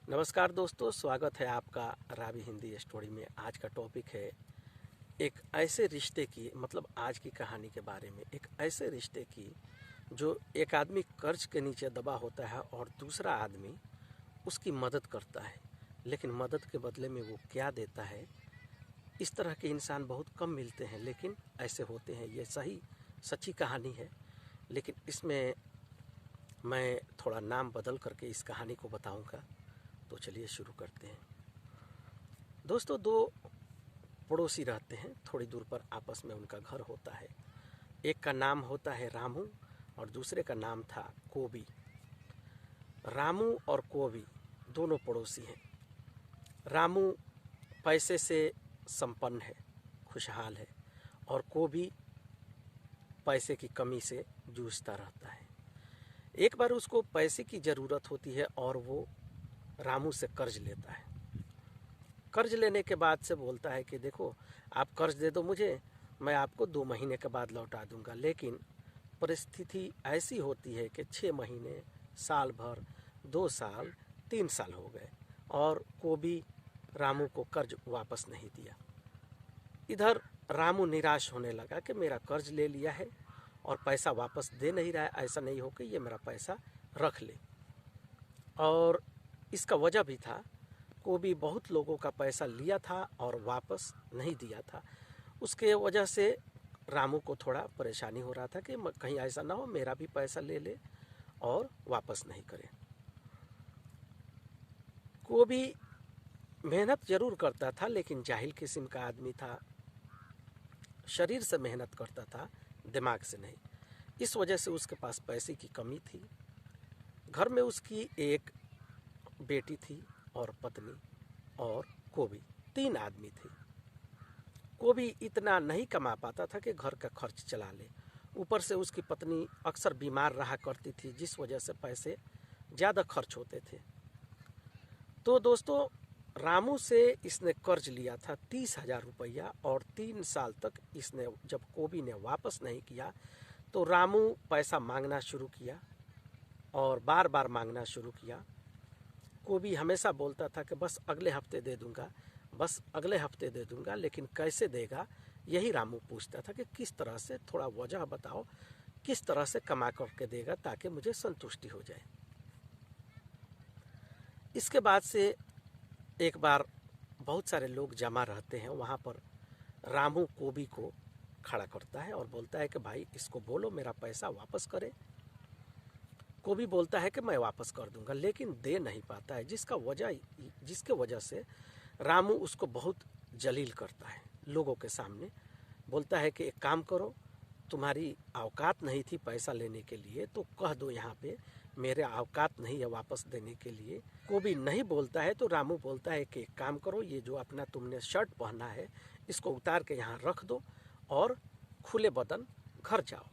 नमस्कार दोस्तों, स्वागत है आपका रावी हिंदी स्टोरी में। आज का टॉपिक है एक ऐसे रिश्ते की, मतलब आज की कहानी के बारे में। एक ऐसे रिश्ते की जो एक आदमी कर्ज के नीचे दबा होता है और दूसरा आदमी उसकी मदद करता है, लेकिन मदद के बदले में वो क्या देता है। इस तरह के इंसान बहुत कम मिलते हैं, लेकिन ऐसे होते हैं। ये सच्ची कहानी है, लेकिन इसमें मैं थोड़ा नाम बदल करके इस कहानी को बताऊंगा। तो चलिए शुरू करते हैं। दोस्तों, दो पड़ोसी रहते हैं, थोड़ी दूर पर आपस में उनका घर होता है। एक का नाम होता है रामू और दूसरे का नाम था कोबी। रामू और कोबी दोनों पड़ोसी हैं। रामू पैसे से संपन्न है, खुशहाल है, और कोबी पैसे की कमी से जूझता रहता है। एक बार उसको पैसे की ज़रूरत होती है और वो रामू से कर्ज लेता है। कर्ज लेने के बाद से बोलता है कि देखो, आप कर्ज दे दो मुझे, मैं आपको 2 महीने के बाद लौटा दूंगा। लेकिन परिस्थिति ऐसी होती है कि 6 महीने, साल भर, 2 साल, 3 साल हो गए और कोबी रामू को कर्ज वापस नहीं दिया। इधर रामू निराश होने लगा कि मेरा कर्ज ले लिया है और पैसा वापस दे नहीं रहा है। ऐसा नहीं हो कि ये मेरा पैसा रख ले। और इसका वजह भी था, कोबी बहुत लोगों का पैसा लिया था और वापस नहीं दिया था। उसके वजह से रामू को थोड़ा परेशानी हो रहा था कि कहीं ऐसा ना हो मेरा भी पैसा ले ले और वापस नहीं करे। कोबी मेहनत जरूर करता था, लेकिन जाहिल किस्म का आदमी था। शरीर से मेहनत करता था, दिमाग से नहीं। इस वजह से उसके पास पैसे की कमी थी। घर में उसकी एक बेटी थी और पत्नी और कोबी, 3 आदमी थे। कोबी इतना नहीं कमा पाता था कि घर का खर्च चला ले। ऊपर से उसकी पत्नी अक्सर बीमार रहा करती थी, जिस वजह से पैसे ज़्यादा खर्च होते थे। तो दोस्तों, रामू से इसने कर्ज लिया था 30,000 रुपया और 3 साल तक इसने, जब कोबी ने वापस नहीं किया तो रामू पैसा मांगना शुरू किया और बार बार मांगना शुरू किया। कोबी हमेशा बोलता था कि बस अगले हफ्ते दे दूंगा, बस अगले हफ्ते दे दूंगा, लेकिन कैसे देगा यही रामू पूछता था कि किस तरह से, थोड़ा वजह बताओ, किस तरह से कमा करके देगा ताकि मुझे संतुष्टि हो जाए। इसके बाद से एक बार बहुत सारे लोग जमा रहते हैं, वहाँ पर रामू कोबी को खड़ा करता है और बोलता है कि भाई इसको बोलो मेरा पैसा वापस करे। कोबी बोलता है कि मैं वापस कर दूंगा, लेकिन दे नहीं पाता है, जिसके वजह से रामू उसको बहुत जलील करता है लोगों के सामने। बोलता है कि एक काम करो, तुम्हारी औकात नहीं थी पैसा लेने के लिए तो कह दो यहाँ पे मेरे औकात नहीं है वापस देने के लिए। कोबी नहीं बोलता है तो रामू बोलता है कि एक काम करो, ये जो अपना तुमने शर्ट पहना है इसको उतार के यहाँ रख दो और खुले बदन घर जाओ।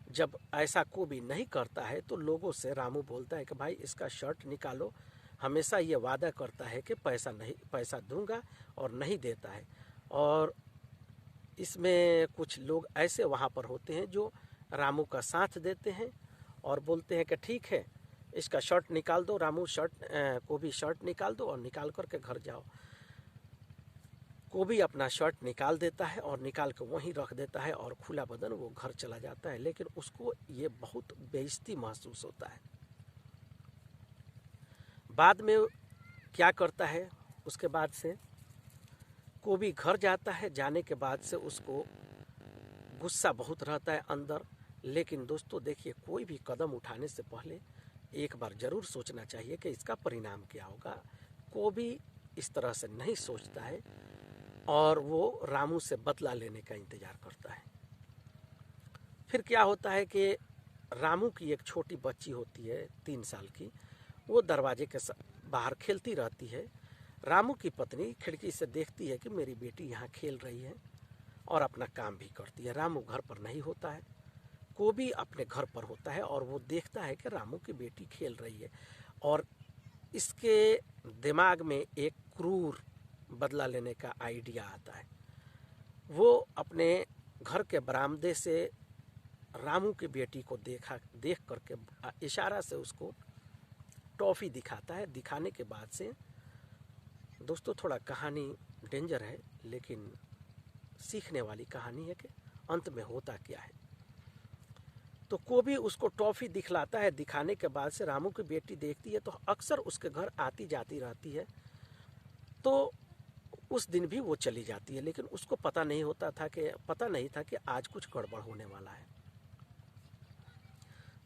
जब ऐसा कोबी नहीं करता है तो लोगों से रामू बोलता है कि भाई इसका शर्ट निकालो, हमेशा ये वादा करता है कि पैसा दूंगा और नहीं देता है। और इसमें कुछ लोग ऐसे वहाँ पर होते हैं जो रामू का साथ देते हैं और बोलते हैं कि ठीक है, इसका शर्ट निकाल दो। रामू कोबी शर्ट निकाल दो और निकाल करके घर जाओ। कोबी अपना शर्ट निकाल देता है और निकाल के वहीं रख देता है और खुला बदन वो घर चला जाता है, लेकिन उसको ये बहुत बेइज्जती महसूस होता है। बाद में क्या करता है, उसके बाद से कोबी घर जाता है। जाने के बाद से उसको गुस्सा बहुत रहता है अंदर। लेकिन दोस्तों देखिए, कोई भी कदम उठाने से पहले एक बार ज़रूर सोचना चाहिए कि इसका परिणाम क्या होगा। कोबी इस तरह से नहीं सोचता है और वो रामू से बदला लेने का इंतज़ार करता है। फिर क्या होता है कि रामू की एक छोटी बच्ची होती है 3 साल की, वो दरवाजे के बाहर खेलती रहती है। रामू की पत्नी खिड़की से देखती है कि मेरी बेटी यहाँ खेल रही है और अपना काम भी करती है। रामू घर पर नहीं होता है, कोबी अपने घर पर होता है और वो देखता है कि रामू की बेटी खेल रही है और इसके दिमाग में एक क्रूर बदला लेने का आइडिया आता है। वो अपने घर के बरामदे से रामू की बेटी को देख करके इशारा से उसको टॉफ़ी दिखाता है। दिखाने के बाद से दोस्तों थोड़ा कहानी डेंजर है, लेकिन सीखने वाली कहानी है कि अंत में होता क्या है। तो कोबी उसको टॉफ़ी दिखलाता है। दिखाने के बाद से रामू की बेटी देखती है तो अक्सर उसके घर आती जाती रहती है। तो उस दिन भी वो चली जाती है, लेकिन उसको पता नहीं था कि आज कुछ गड़बड़ होने वाला है।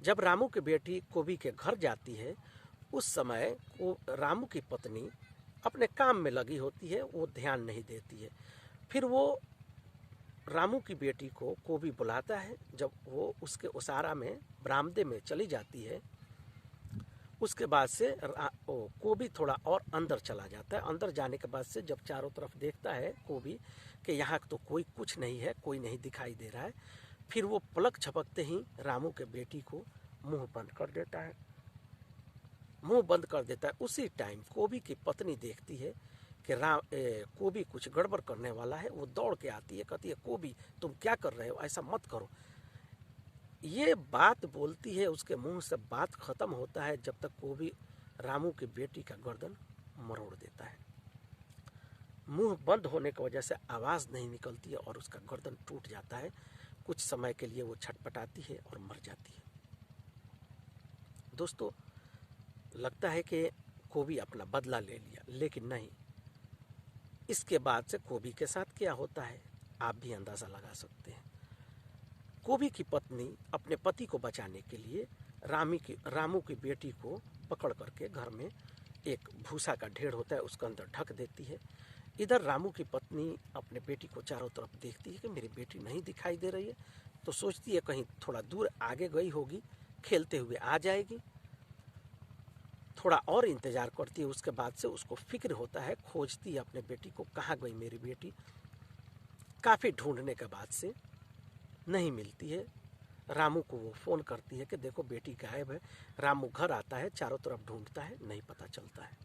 जब रामू की बेटी कोबी के घर जाती है, उस समय रामू की पत्नी अपने काम में लगी होती है, वो ध्यान नहीं देती है। फिर वो रामू की बेटी को कोबी बुलाता है। जब वो उसके उसारा में बरामदे में चली जाती है, उसके बाद से कोबी थोड़ा और अंदर चला जाता है। अंदर जाने के बाद से जब चारों तरफ देखता है कोबी कि यहाँ तो कोई कुछ नहीं है, कोई नहीं दिखाई दे रहा है, फिर वो पलक झपकते ही रामू के बेटी को मुंह बंद कर देता है। उसी टाइम कोबी की पत्नी देखती है कि कोबी कुछ गड़बड़ करने वाला है। वो दौड़ के आती है, कहती है कोबी तुम क्या कर रहे हो, ऐसा मत करो। ये बात बोलती है, उसके मुंह से बात खत्म होता है जब तक कोबी रामू की बेटी का गर्दन मरोड़ देता है। मुंह बंद होने की वजह से आवाज़ नहीं निकलती है और उसका गर्दन टूट जाता है। कुछ समय के लिए वो छटपटाती है और मर जाती है। दोस्तों लगता है कि कोबी अपना बदला ले लिया, लेकिन नहीं। इसके बाद से कोबी के साथ क्या होता है आप भी अंदाज़ा लगा सकते हैं। कोबी की पत्नी अपने पति को बचाने के लिए रामू की बेटी को पकड़ करके घर में एक भूसा का ढेर होता है उसके अंदर ढक देती है। इधर रामू की पत्नी अपने बेटी को चारों तरफ देखती है कि मेरी बेटी नहीं दिखाई दे रही है, तो सोचती है कहीं थोड़ा दूर आगे गई होगी, खेलते हुए आ जाएगी। थोड़ा और इंतज़ार करती है। उसके बाद से उसको फिक्र होता है, खोजती है अपने बेटी को, कहाँ गई मेरी बेटी। काफ़ी ढूंढने के बाद से नहीं मिलती है। रामू को वो फ़ोन करती है कि देखो बेटी गायब है। रामू घर आता है, चारों तरफ ढूंढता है, नहीं पता चलता है।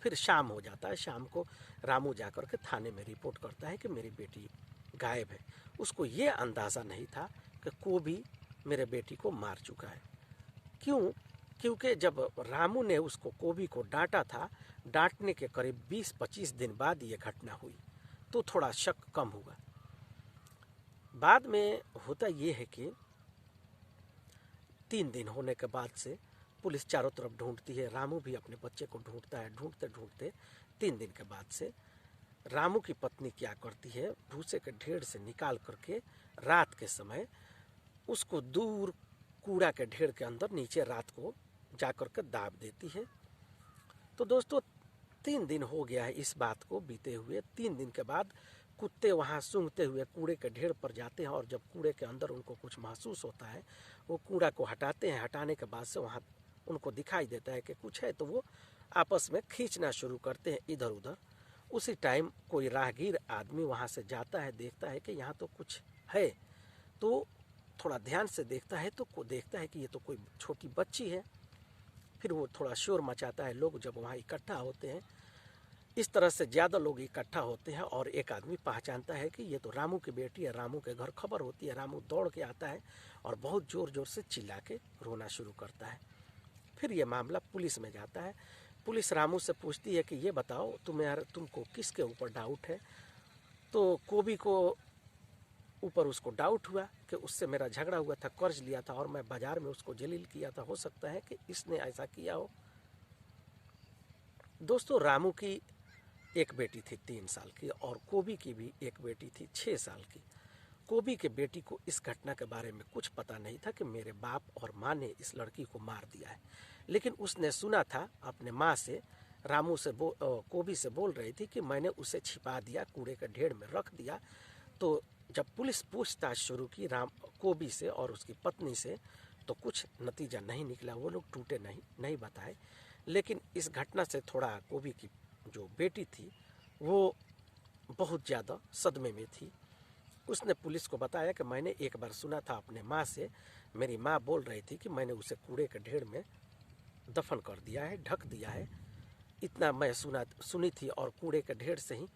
फिर शाम हो जाता है। शाम को रामू जाकर के थाने में रिपोर्ट करता है कि मेरी बेटी गायब है। उसको ये अंदाज़ा नहीं था कि कोबी मेरे बेटी को मार चुका है। क्योंकि जब रामू ने उसको कोबी को डांटा था, डांटने के करीब 20-25 दिन बाद ये घटना हुई, तो थोड़ा शक कम हुआ। बाद में होता ये है कि 3 दिन होने के बाद से पुलिस चारों तरफ ढूंढती है, रामू भी अपने बच्चे को ढूंढता है। ढूंढते ढूंढते 3 दिन के बाद से रामू की पत्नी क्या करती है, भूसे के ढेर से निकाल करके रात के समय उसको दूर कूड़ा के ढेर के अंदर नीचे रात को जा कर के दाब देती है। तो दोस्तों 3 दिन हो गया है इस बात को बीते हुए। 3 दिन के बाद कुत्ते वहाँ सूंघते हुए कूड़े के ढेर पर जाते हैं और जब कूड़े के अंदर उनको कुछ महसूस होता है, वो कूड़ा को हटाते हैं। हटाने के बाद से वहाँ उनको दिखाई देता है कि कुछ है, तो वो आपस में खींचना शुरू करते हैं इधर उधर। उसी टाइम कोई राहगीर आदमी वहाँ से जाता है, देखता है कि यहाँ तो कुछ है, तो थोड़ा ध्यान से देखता है तो देखता है कि ये तो कोई छोटी बच्ची है। फिर वो थोड़ा शोर मचाता है। लोग जब वहाँ इकट्ठा होते हैं, इस तरह से ज़्यादा लोग इकट्ठा होते हैं और एक आदमी पहचानता है कि ये तो रामू की बेटी है। रामू के घर खबर होती है। रामू दौड़ के आता है और बहुत ज़ोर ज़ोर से चिल्ला के रोना शुरू करता है। फिर ये मामला पुलिस में जाता है। पुलिस रामू से पूछती है कि ये बताओ तुमको किसके ऊपर डाउट है। तो कोबी को ऊपर उसको डाउट हुआ कि उससे मेरा झगड़ा हुआ था, कर्ज लिया था और मैं बाजार में उसको जलील किया था, हो सकता है कि इसने ऐसा किया हो। दोस्तों रामू की एक बेटी थी 3 साल की और कोबी की भी एक बेटी थी 6 साल की। कोबी के बेटी को इस घटना के बारे में कुछ पता नहीं था कि मेरे बाप और माँ ने इस लड़की को मार दिया है, लेकिन उसने सुना था अपने माँ से, रामू से कोबी से बोल रही थी कि मैंने उसे छिपा दिया, कूड़े के ढेर में रख दिया। तो जब पुलिस पूछताछ शुरू की कोबी से और उसकी पत्नी से, तो कुछ नतीजा नहीं निकला। वो लोग टूटे नहीं बताए। लेकिन इस घटना से थोड़ा कोबी की जो बेटी थी वो बहुत ज़्यादा सदमे में थी। उसने पुलिस को बताया कि मैंने एक बार सुना था अपने माँ से, मेरी माँ बोल रही थी कि मैंने उसे कूड़े के ढेर में दफन कर दिया है, ढक दिया है। इतना मैं सुनी थी और कूड़े के ढेर से ही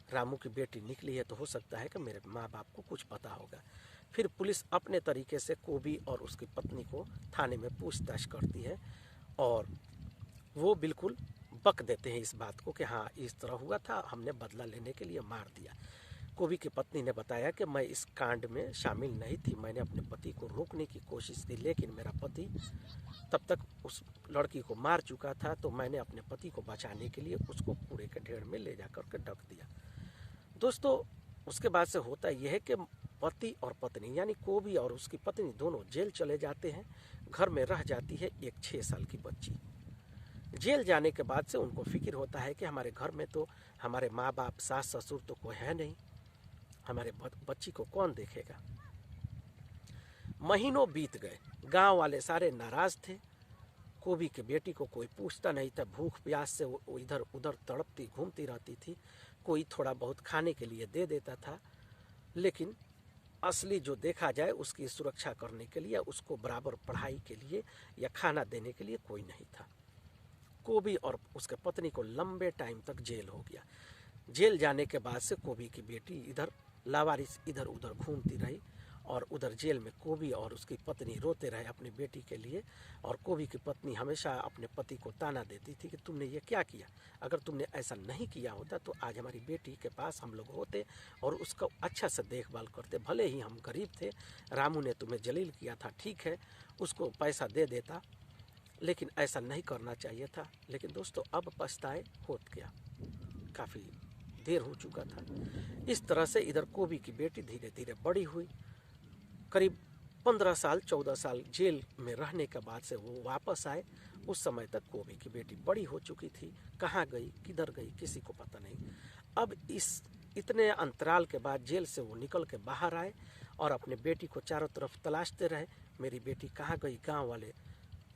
रामू की बेटी निकली है, तो हो सकता है कि मेरे माँ बाप को कुछ पता होगा। फिर पुलिस अपने तरीके से कोबी और उसकी पत्नी को थाने में पूछताछ करती है और वो बिल्कुल बक देते हैं इस बात को कि हाँ इस तरह हुआ था, हमने बदला लेने के लिए मार दिया। कोबी की पत्नी ने बताया कि मैं इस कांड में शामिल नहीं थी, मैंने अपने पति को रोकने की कोशिश की, लेकिन मेरा पति तब तक उस लड़की को मार चुका था, तो मैंने अपने पति को बचाने के लिए उसको कूड़े के ढेर में ले जाकर के ढक दिया। दोस्तों उसके बाद से होता यह है कि पति और पत्नी यानी कोबी और उसकी पत्नी दोनों जेल चले जाते हैं। घर में रह जाती है एक 6 साल की बच्ची। जेल जाने के बाद से उनको फिक्र होता है कि हमारे घर में तो हमारे माँ बाप सास ससुर तो कोई है नहीं, हमारे बच्ची को कौन देखेगा। महीनों बीत गए, गांव वाले सारे नाराज थे। कोबी की बेटी को कोई पूछता नहीं था, भूख प्यास से वो इधर उधर तड़पती घूमती रहती थी। कोई थोड़ा बहुत खाने के लिए दे देता था, लेकिन असली जो देखा जाए उसकी सुरक्षा करने के लिए, उसको बराबर पढ़ाई के लिए या खाना देने के लिए कोई नहीं था। कोबी और उसके पत्नी को लंबे टाइम तक जेल हो गया। जेल जाने के बाद से कोबी की बेटी इधर लावारिस इधर उधर घूमती रही और उधर जेल में कोबी और उसकी पत्नी रोते रहे अपनी बेटी के लिए। और कोबी की पत्नी हमेशा अपने पति को ताना देती थी कि तुमने ये क्या किया, अगर तुमने ऐसा नहीं किया होता तो आज हमारी बेटी के पास हम लोग होते और उसका अच्छा से देखभाल करते। भले ही हम गरीब थे, रामू ने तुम्हें जलील किया था, ठीक है, उसको पैसा दे देता, लेकिन ऐसा नहीं करना चाहिए था। लेकिन दोस्तों अब पछताए होत क्या, काफ़ी देर हो चुका था। इस तरह से इधर कोबी की बेटी धीरे धीरे बड़ी हुई। करीब 15 साल 14 साल जेल में रहने के बाद से वो वापस आए। उस समय तक कोबी की बेटी बड़ी हो चुकी थी, कहाँ गई किधर गई किसी को पता नहीं। अब इस इतने अंतराल के बाद जेल से वो निकल के बाहर आए और अपने बेटी को चारों तरफ तलाशते रहे, मेरी बेटी कहाँ गई। गांव वाले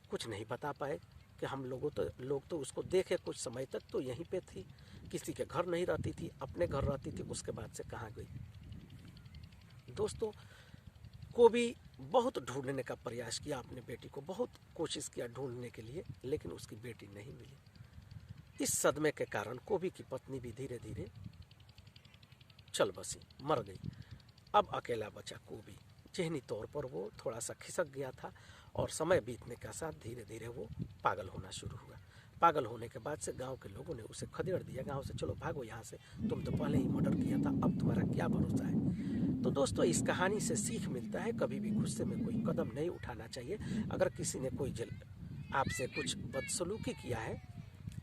कुछ नहीं बता पाए कि हम लोग तो उसको देखे कुछ समय तक तो यहीं पे थी, किसी के घर नहीं रहती थी, अपने घर रहती थी, उसके बाद से कहाँ गई। दोस्तों कोबी बहुत ढूंढने का प्रयास किया, अपने बेटी को बहुत कोशिश किया ढूंढने के लिए, लेकिन उसकी बेटी नहीं मिली। इस सदमे के कारण कोबी की पत्नी भी धीरे धीरे चल बसी, मर गई। अब अकेला बचा कोबी। ज़हनी तौर पर वो थोड़ा सा खिसक गया था और समय बीतने के साथ धीरे धीरे वो पागल होना शुरू हुआ। पागल होने के बाद से गांव के लोगों ने उसे खदेड़ दिया, गांव से चलो भागो यहाँ से, तुम तो पहले ही मर्डर किया था, अब तुम्हारा क्या भरोसा है। तो दोस्तों इस कहानी से सीख मिलता है, कभी भी गुस्से में कोई कदम नहीं उठाना चाहिए। अगर किसी ने कोई आपसे कुछ बदसलूकी किया है,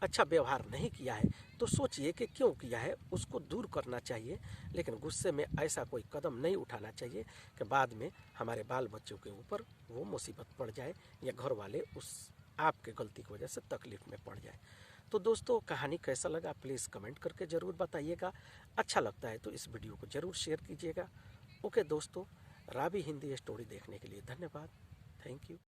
अच्छा व्यवहार नहीं किया है, तो सोचिए कि क्यों किया है, उसको दूर करना चाहिए। लेकिन गुस्से में ऐसा कोई कदम नहीं उठाना चाहिए कि बाद में हमारे बाल बच्चों के ऊपर वो मुसीबत पड़ जाए या घर वाले उस आपके गलती की वजह से तकलीफ़ में पड़ जाए। तो दोस्तों कहानी कैसा लगा प्लीज़ कमेंट करके ज़रूर बताइएगा। अच्छा लगता है तो इस वीडियो को ज़रूर शेयर कीजिएगा। ओके दोस्तों, रावी हिंदी स्टोरी देखने के लिए धन्यवाद। Thank you.